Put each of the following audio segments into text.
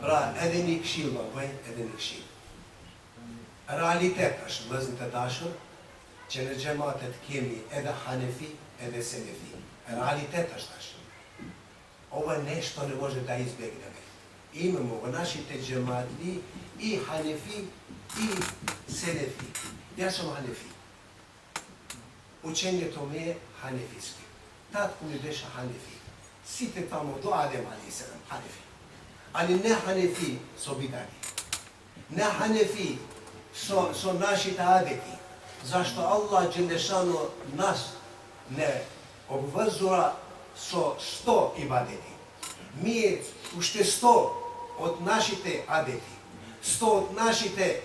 Pra, edhe një këshill më bëjnë, edhe një këshill. Realitet është, vëllezër të dashur, që në xhamatet kemi edhe Hanefi, edhe Selefi. Realitet është tash. Ova nešto ne može da izbjegneme. Imamo u našите džematli i Hanefi i Selefi. Ja sam Hanefi. Učenje to mi je hanefijski. Tatko mi beše Hanefi. Site tamo do Adem a.s. Hanefi. Ali ne Hanefi so bidani. Ne Hanefi so naši adeti. Zašto Allah Đelešanu nas ne obvezuje со 100 ibadeti. Mi уште 100 од нашите адети, 100 од нашите,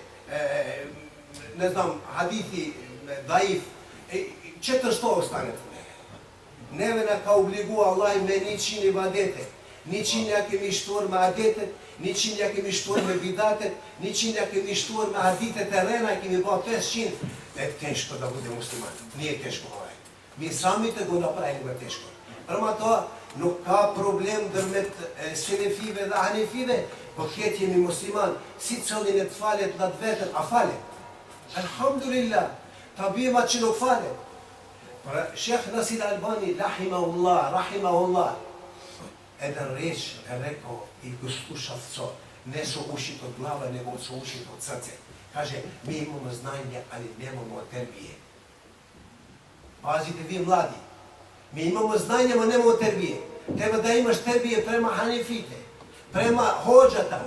не знам, хадити, даиф, 400 останет. Нема нека облигува Аллах ме ничин ибадете, ничин јаке ми штор ме адете, ничин јаке ми штор ме бидате, ничин јаке ми штор ме адите терена, ке ми ба 500. Е тешко да буде муслиман, не е тешко ова. Ви самите го направиле тешко. Prema тоа, nuk ka problem dërmet selefive dhe hanefive, po këtë jemi musliman, si cëllin e të falet dhe të vetën, a falet. Alhamdulillah, ta bima që nuk falet. Pra, Shekh Nasir Albani, rahimahullah, edhe reç e rekao i gustu šafco, ne su ušit od glava, nego su ušit od srce. Kaže, mi imamo znanje, ali nemamo terbije. Pazite vi mladi, mi imamo znanje, ma nemamo terbije. Treba da imaš terbije prema hanefite, prema hođata.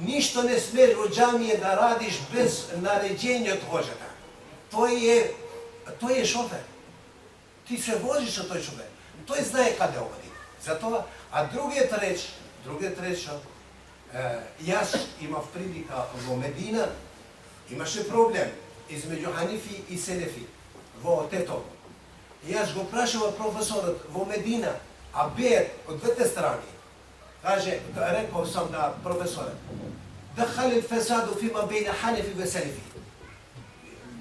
Ništa ne smeš u džamije da radiš bez naređenja od hođata. To je šofer. Ti se voziš od toj šofer. To je znaje kada ovdje. Zato, a druge treće, jaz imam prilika u Medina, imaše problem između Hanefi i Selefi, vo teto. Jaz го прашува професорот во Медина, а бед од двете страни. Каже, рекол сам на професорот, دخل الفساد فيما بين حنفي وسلفي.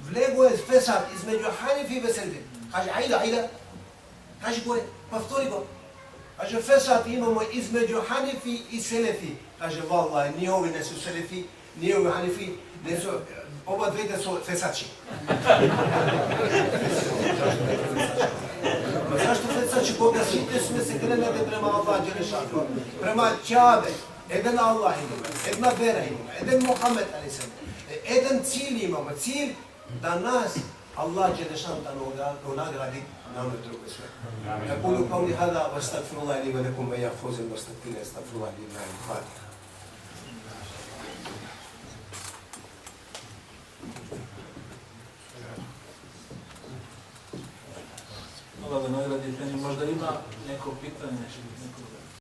Влегува фесад измеѓу Ханефи и Селефи. Каже, ајде. Каже го, повтори го. Каже, фесад имамо измеѓу Ханефи и Селефи. Каже, валла, ни ови не су Селефи, ни ови Ханефи, не су, оба двете су фесачи. Zašto fetsači koga sите sme se krenete prema Allah Đelešanu, prema Čabe, jedan Allah imamo, jedna vera imamo, jedan Muhammed a.s. Jedan cilj imamo, cilj da nas Allah Đelešanu da nagradi nama i druge sve. Aqulu qawli hada wa astaghfirullah li wa lakum wa yahfazil mustaqbil astaghfirullah li wa lakum. Allah da nagradi, možda ima neko pitanje.